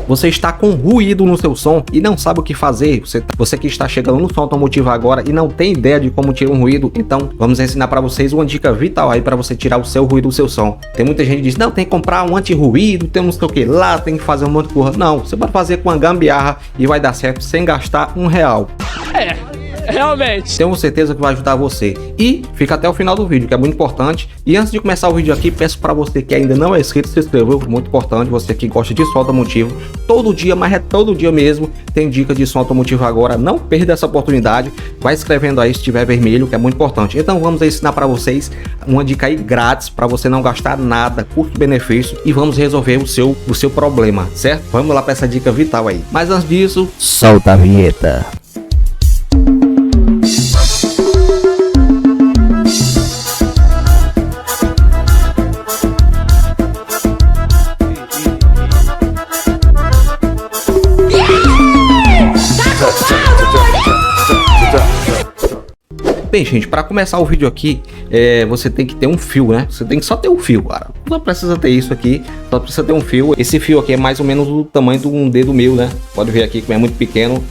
Você está com ruído no seu som e não sabe o que fazer, você que está chegando no som automotivo agora e não tem ideia de como tirar um ruído, então vamos ensinar para vocês uma dica vital aí para você tirar o seu ruído do seu som. Tem muita gente que diz, não, tem que comprar um anti-ruído, tem não sei o que lá, tem que fazer um monte de coisa. Não, você pode fazer com uma gambiarra e vai dar certo sem gastar R$1. Realmente. Tenho certeza que vai ajudar você. E fica até o final do vídeo, que é muito importante. E antes de começar o vídeo aqui, peço para você que ainda não é inscrito, se inscreva. Muito importante, você que gosta de som automotivo. Todo dia, mas é todo dia mesmo, tem dica de som automotivo agora. Não perda essa oportunidade. Vai escrevendo aí se tiver vermelho, que é muito importante. Então vamos ensinar para vocês uma dica aí grátis, para você não gastar nada, custo-benefício. E vamos resolver o seu problema, certo? Vamos lá para essa dica vital aí. Mas antes disso, solta a vinheta. Bem, gente, para começar o vídeo aqui, você tem que ter um fio, né? Você tem que só ter um fio, cara. Não precisa ter isso aqui, só precisa ter um fio. Esse fio aqui é mais ou menos do tamanho de um dedo meu, né? Pode ver aqui que é muito pequeno.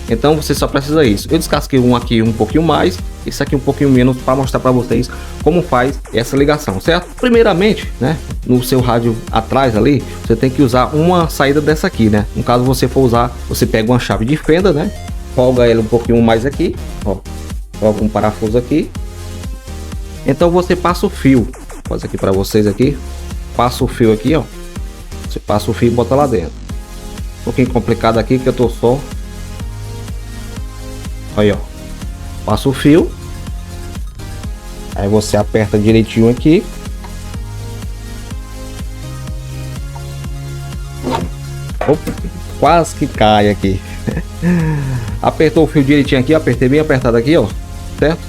Então você só precisa isso. Eu descasquei um aqui um pouquinho mais, esse aqui um pouquinho menos, para mostrar para vocês como faz essa ligação, certo? Primeiramente, né, no seu rádio atrás ali, você tem que usar uma saída dessa aqui, né? No caso você for usar, você pega uma chave de fenda, né? Folga ele um pouquinho mais aqui, ó, coloca um parafuso aqui. Então você passa o fio, vou fazer aqui para vocês aqui, passa o fio aqui, ó. Você passa o fio e bota lá dentro. Um pouquinho complicado aqui que eu tô só. Aí, ó, passa o fio, aí você aperta direitinho aqui. Opa, quase que cai aqui. Apertou o fio direitinho aqui, apertei bem apertado aqui, ó, certo?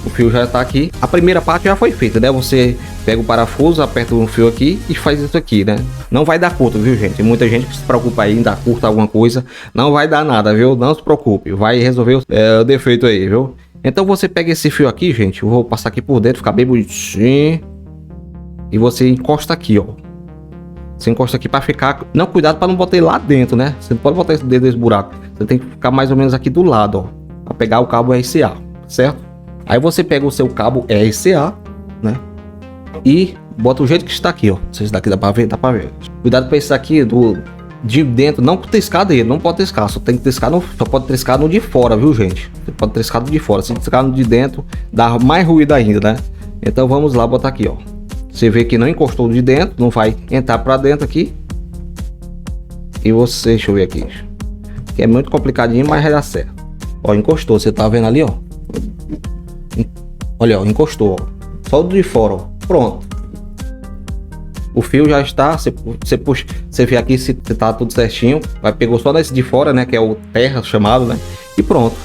O fio já tá aqui. A primeira parte já foi feita, né? Você pega o parafuso, aperta o fio aqui e faz isso aqui, né? Não vai dar curto, viu, gente? Muita gente que se preocupa aí em dar curto alguma coisa. Não vai dar nada, viu? Não se preocupe. Vai resolver o defeito aí, viu? Então você pega esse fio aqui, gente. Eu vou passar aqui por dentro, ficar bem bonitinho. E você encosta aqui, ó. Você encosta aqui para ficar... Não, cuidado para não botar ele lá dentro, né? Você não pode botar esse dedo nesse buraco. Você tem que ficar mais ou menos aqui do lado, ó. Para pegar o cabo RCA, certo? Aí você pega o seu cabo RCA, né? E bota o jeito que está aqui, ó. Esse daqui dá para ver, dá para ver. Cuidado para esse aqui de dentro, não triscar dele, não pode triscar, só tem que triscar só pode triscar no de fora, viu, gente? Você pode triscar no de fora, se triscar no de dentro, dá mais ruído ainda, né? Então vamos lá botar aqui, ó. Você vê que não encostou de dentro, não vai entrar para dentro aqui. E você, deixa eu ver aqui, que é muito complicadinho, mas vai dar certo. Ó, encostou, você tá vendo ali, ó. Olha, ó, encostou, ó. Só o de fora, ó. Pronto. O fio já está, você puxa, você vê aqui se tá tudo certinho. Vai, pegou só nesse de fora, né, que é o terra chamado, né? E pronto.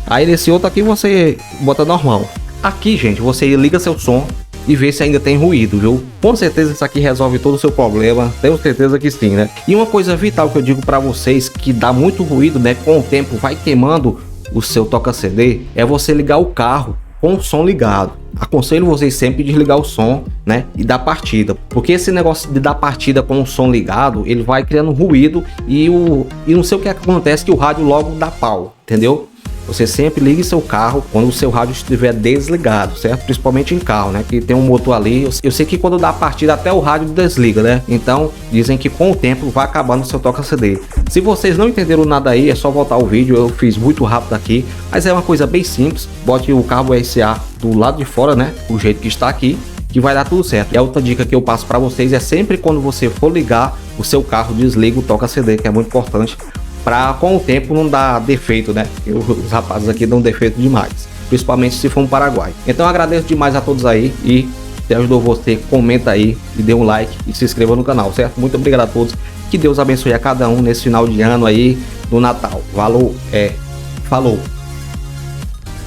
Aí nesse outro aqui você bota normal. Aqui, gente, você liga seu som e vê se ainda tem ruído, viu? Com certeza isso aqui resolve todo o seu problema, tenho certeza que sim, né? E uma coisa vital que eu digo para vocês, que dá muito ruído, né? Com o tempo vai queimando o seu toca-CD, é você ligar o carro com o som ligado. Aconselho vocês sempre desligar o som, né, e dar partida, porque esse negócio de dar partida com o som ligado, ele vai criando ruído e não sei o que acontece, que o rádio logo dá pau, entendeu? Você sempre ligue seu carro quando o seu rádio estiver desligado, certo? Principalmente em carro, né? Que tem um motor ali. Eu sei que quando dá a partida até o rádio desliga, né? Então dizem que com o tempo vai acabando o seu toca-CD. Se vocês não entenderam nada aí, é só voltar o vídeo. Eu fiz muito rápido aqui, mas é uma coisa bem simples. Bote o cabo RCA do lado de fora, né? O jeito que está aqui, que vai dar tudo certo. E a outra dica que eu passo para vocês é sempre quando você for ligar o seu carro, desliga o toca-CD, que é muito importante, para com o tempo não dar defeito, né? Os rapazes aqui dão defeito demais, principalmente se for um Paraguai. Então agradeço demais a todos aí, e se ajudou você, comenta aí e dê um like e se inscreva no canal, certo? Muito obrigado a todos, que Deus abençoe a cada um nesse final de ano aí do Natal. Falou.